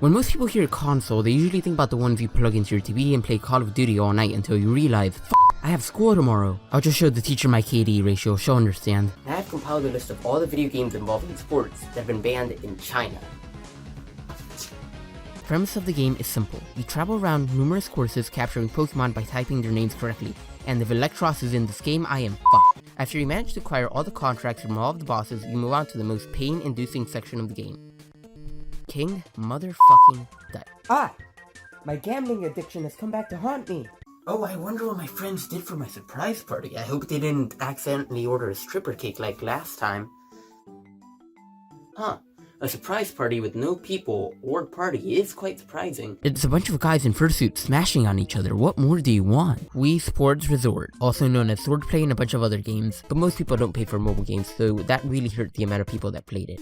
When most people hear console, they usually think about the ones you plug into your TV and play Call of Duty all night until you realize, I have school tomorrow. I'll just show the teacher my KD ratio, she'll understand. I have compiled a list of all the video games involving sports that have been banned in China. The premise of the game is simple. You travel around numerous courses capturing Pokemon by typing their names correctly, and if Electros is in this game, I am fucked. After you manage to acquire all the contracts from all of the bosses, you move on to the most pain-inducing section of the game. King motherfucking Dex. My gambling addiction has come back to haunt me. Oh, I wonder what my friends did for my surprise party. I hope they didn't accidentally order a stripper cake like last time. A surprise party with no people or party is quite surprising. It's a bunch of guys in fursuits smashing on each other. What more do you want? Wii Sports Resort, also known as Swordplay and a bunch of other games, but most people don't pay for mobile games, so that really hurt the amount of people that played it.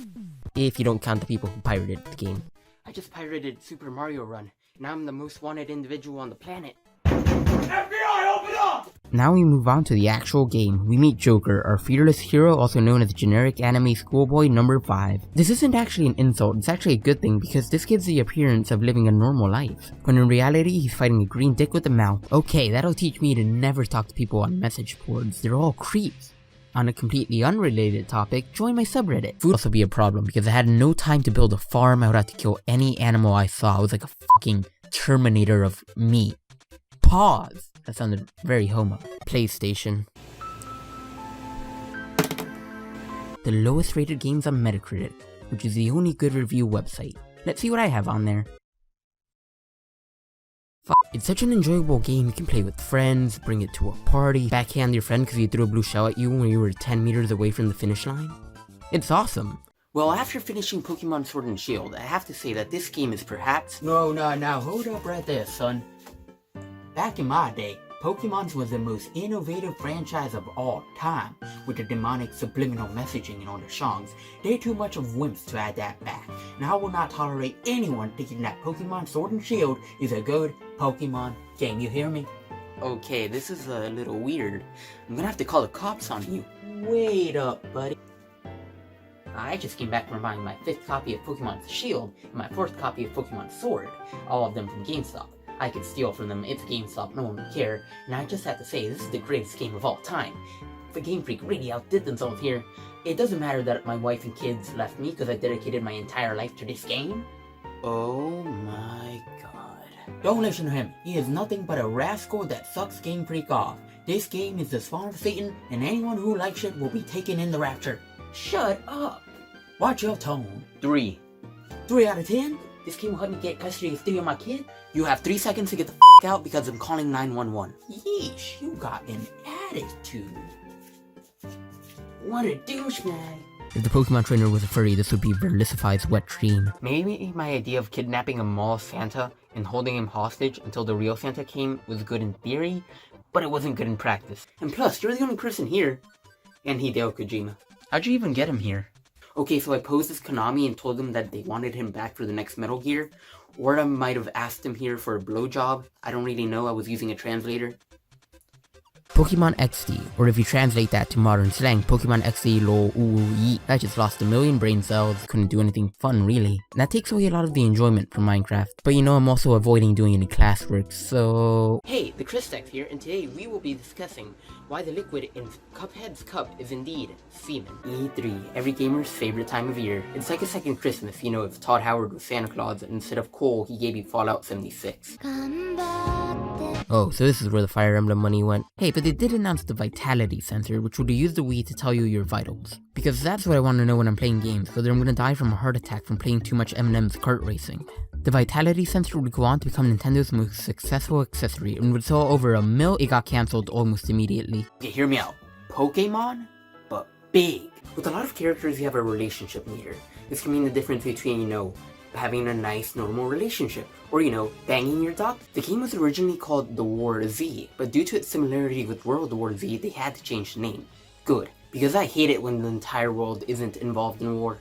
If you don't count the people who pirated the game. I just pirated Super Mario Run, and I'm the most wanted individual on the planet. FBI, open up! Now we move on to the actual game. We meet Joker, our fearless hero, also known as generic anime schoolboy number 5. This isn't actually an insult, it's actually a good thing because this gives the appearance of living a normal life, when in reality he's fighting a green dick with a mouth. Okay, that'll teach me to never talk to people on message boards, they're all creeps. On a completely unrelated topic, join my subreddit. Food also be a problem because I had no time to build a farm. I would have to kill any animal I saw. I was like a fucking Terminator of meat. Pause. That sounded very homo. PlayStation. The lowest rated games on Metacritic, which is the only good review website. Let's see what I have on there. It's such an enjoyable game. You can play with friends, bring it to a party, backhand your friend because he threw a blue shell at you when you were 10 meters away from the finish line. It's awesome. Well, after finishing Pokemon Sword and Shield, I have to say that this game is perhaps... No, hold up right there, son. Back in my day, Pokemon was the most innovative franchise of all time, with the demonic subliminal messaging in all their songs. They're too much of wimps to add that back, and I will not tolerate anyone thinking that Pokemon Sword and Shield is a good Pokemon game, you hear me? Okay, this is a little weird. I'm gonna have to call the cops on you. Wait up, buddy. I just came back from buying my 5th copy of Pokemon Shield and my 4th copy of Pokemon Sword, all of them from GameStop. I could steal from them, it's GameStop, no one would care, and I just have to say, this is the greatest game of all time. The Game Freak really outdid themselves here. It doesn't matter that my wife and kids left me because I dedicated my entire life to this game. Oh my god. Don't listen to him, he is nothing but a rascal that sucks Game Freak off. This game is the spawn of Satan, and anyone who likes it will be taken in the rapture. Shut up! Watch your tone. 3. 3 out of 10? This game will help me get custody of 3 of my kids? You have 3 seconds to get the f*** out because I'm calling 911. Yeesh, you got an attitude. What a douchebag. If the Pokemon trainer was a furry, this would be Verlicify's wet dream. Maybe my idea of kidnapping a mall Santa and holding him hostage until the real Santa came was good in theory, but it wasn't good in practice. And plus, you're the only person here. And Hideo Kojima. How'd you even get him here? Okay, so I posed as Konami and told them that they wanted him back for the next Metal Gear. Or I might have asked him here for a blowjob. I don't really know, I was using a translator. Pokemon XD, or if you translate that to modern slang, Pokemon XD lol ooh yeet. I just lost a million brain cells, couldn't do anything fun really. And that takes away a lot of the enjoyment from Minecraft. But you know, I'm also avoiding doing any classwork, so... Hey, TheChrisDex here, and today we will be discussing why the liquid in Cuphead's cup is indeed semen. E3, every gamer's favorite time of year. It's like a second Christmas, you know, if Todd Howard was Santa Claus, and instead of coal, he gave you Fallout 76. Oh, so this is where the Fire Emblem money went. Hey, but they did announce the Vitality sensor, which would use the Wii to tell you your vitals. Because that's what I want to know when I'm playing games, whether I'm gonna die from a heart attack from playing too much Eminem's kart racing. The Vitality sensor would go on to become Nintendo's most successful accessory and would sell over 1 mil. It got cancelled almost immediately. Okay, hear me out. Pokemon, but big. With a lot of characters, you have a relationship meter. This can mean the difference between, you know, having a nice, normal relationship, or, you know, banging your dog. The game was originally called The War Z, but due to its similarity with World War Z, they had to change the name. Good, because I hate it when the entire world isn't involved in war.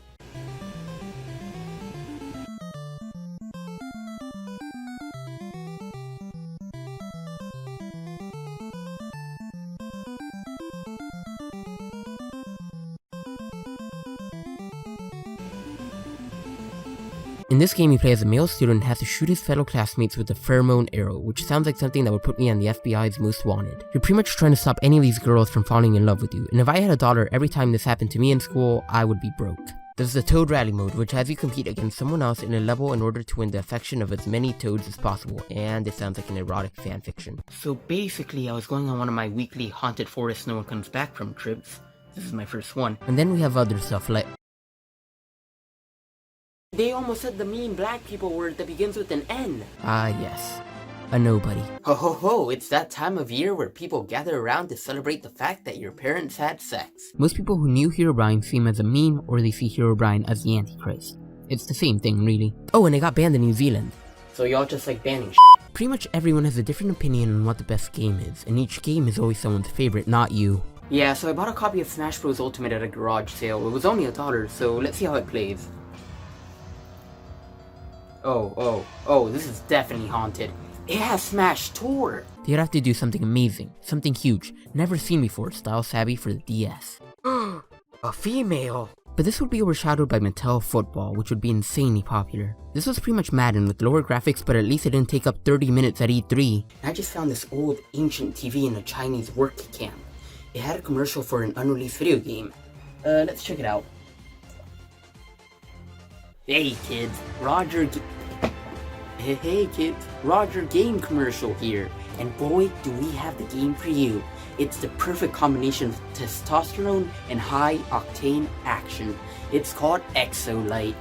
In this game, you play as a male student and has to shoot his fellow classmates with a pheromone arrow, which sounds like something that would put me on the FBI's most wanted. You're pretty much trying to stop any of these girls from falling in love with you, and if I had $1 every time this happened to me in school, I would be broke. There's the Toad Rally mode, which has you compete against someone else in a level in order to win the affection of as many toads as possible, and it sounds like an erotic fanfiction. So basically, I was going on one of my weekly haunted forest no one comes back from trips. This is my first one. And then we have other stuff like... They almost said the mean black people word that begins with an N. Ah yes, a nobody. Ho ho ho, it's that time of year where people gather around to celebrate the fact that your parents had sex. Most people who knew Herobrine see him as a meme, or they see Herobrine as the Antichrist. It's the same thing, really. Oh, and it got banned in New Zealand. So y'all just like banning shit. Pretty much everyone has a different opinion on what the best game is, and each game is always someone's favorite, not you. Yeah, so I bought a copy of Smash Bros. Ultimate at a garage sale. It was only $1, so let's see how it plays. Oh, this is definitely haunted. It has Smash Tour! You'd have to do something amazing, something huge, never seen before, style savvy for the DS. A female! But this would be overshadowed by Mattel Football, which would be insanely popular. This was pretty much Madden with lower graphics, but at least it didn't take up 30 minutes at E3. I just found this old, ancient TV in a Chinese work camp. It had a commercial for an unreleased video game. Let's check it out. Hey kids, Hey kids, Roger Game commercial here, and boy do we have the game for you. It's the perfect combination of testosterone and high octane action. It's called Exolite.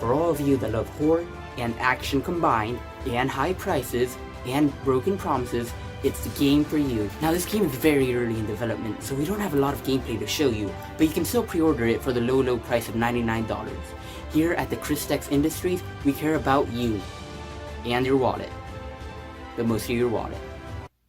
For all of you that love horror and action combined, and high prices, and broken promises, it's the game for you. Now this game is very early in development, so we don't have a lot of gameplay to show you, but you can still pre-order it for the low price of $99. Here at TheChrisDex Industries, we care about you. And your wallet. But mostly your wallet.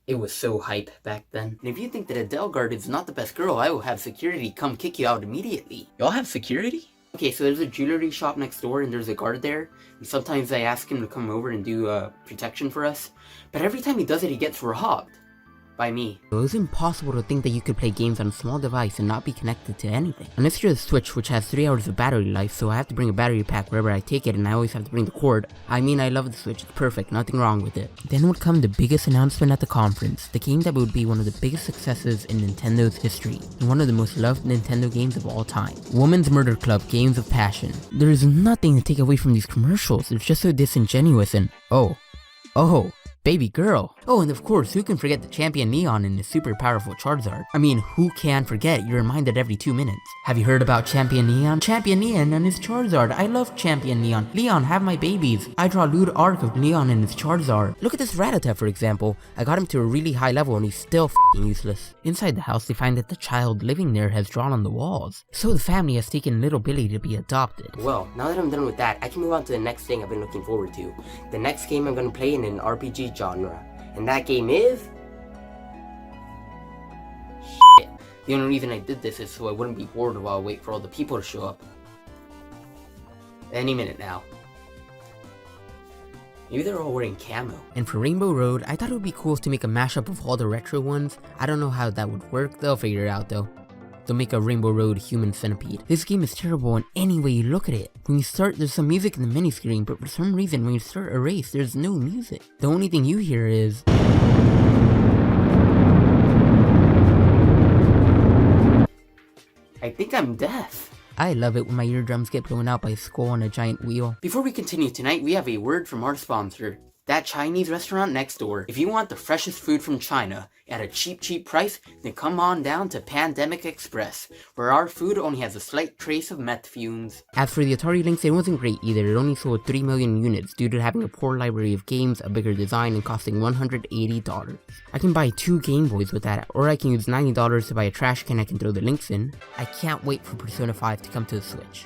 It was so hype back then. And if you think that Adelgard is not the best girl, I will have security come kick you out immediately. Y'all have security? Okay, so there's a jewelry shop next door and there's a guard there. And sometimes I ask him to come over and do protection for us. But every time he does it, he gets robbed. By me. It was impossible to think that you could play games on a small device and not be connected to anything. Unless you're the Switch, which has 3 hours of battery life, so I have to bring a battery pack wherever I take it, and I always have to bring the cord. I mean, I love the Switch, it's perfect, nothing wrong with it. Then would come the biggest announcement at the conference, the game that would be one of the biggest successes in Nintendo's history, and one of the most loved Nintendo games of all time. Woman's Murder Club, Games of Passion. There is nothing to take away from these commercials, it's just so disingenuous and oh, baby girl. Oh, and of course, who can forget the Champion Neon and his super powerful Charizard? I mean, who can forget? You're reminded every 2 minutes. Have you heard about Champion Neon? Champion Neon and his Charizard. I love Champion Neon. Leon, have my babies. I draw a lewd arc of Leon and his Charizard. Look at this Rattata, for example. I got him to a really high level and he's still f***ing useless. Inside the house, they find that the child living there has drawn on the walls. So the family has taken little Billy to be adopted. Well, now that I'm done with that, I can move on to the next thing I've been looking forward to. The next game I'm going to play in an RPG genre. And that game is... shit. The only reason I did this is so I wouldn't be bored while I wait for all the people to show up. Any minute now. Maybe they're all wearing camo. And for Rainbow Road, I thought it would be cool to make a mashup of all the retro ones. I don't know how that would work, they'll figure it out though. They'll make a Rainbow Road Human Centipede. This game is terrible in any way you look at it. When you start, there's some music in the mini screen, but for some reason when you start a race, there's no music. The only thing you hear is... I think I'm deaf. I love it when my eardrums get blown out by a skull on a giant wheel. Before we continue tonight, we have a word from our sponsor. That Chinese restaurant next door. If you want the freshest food from China at a cheap price, then come on down to Pandemic Express, where our food only has a slight trace of meth fumes. As for the Atari Lynx, it wasn't great either. It only sold 3 million units due to having a poor library of games, a bigger design, and costing $180. I can buy 2 Game Boys with that, or I can use $90 to buy a trash can I can throw the Lynx in. I can't wait for Persona 5 to come to the Switch.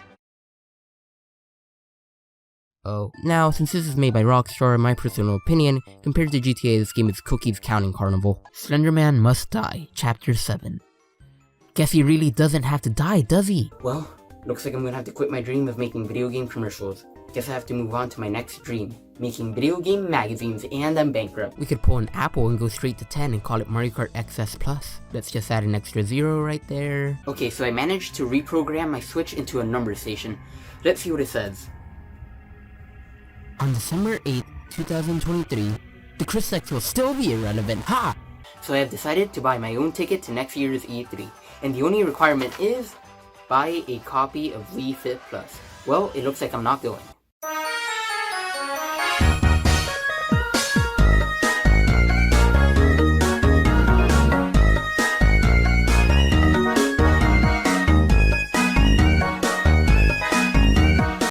Oh. Now, since this is made by Rockstar, in my personal opinion, compared to GTA, this game is cookies counting carnival. Slenderman Must Die, Chapter 7. Guess he really doesn't have to die, does he? Well, looks like I'm gonna have to quit my dream of making video game commercials. Guess I have to move on to my next dream, making video game magazines, and I'm bankrupt. We could pull an Apple and go straight to 10 and call it Mario Kart XS Plus. Let's just add an extra 0 right there. Okay, so I managed to reprogram my Switch into a number station. Let's see what it says. On December 8th, 2023, the TheChrisDex will still be irrelevant, ha! So I have decided to buy my own ticket to next year's E3, and the only requirement is buy a copy of Wii Fit Plus. Well, it looks like I'm not going.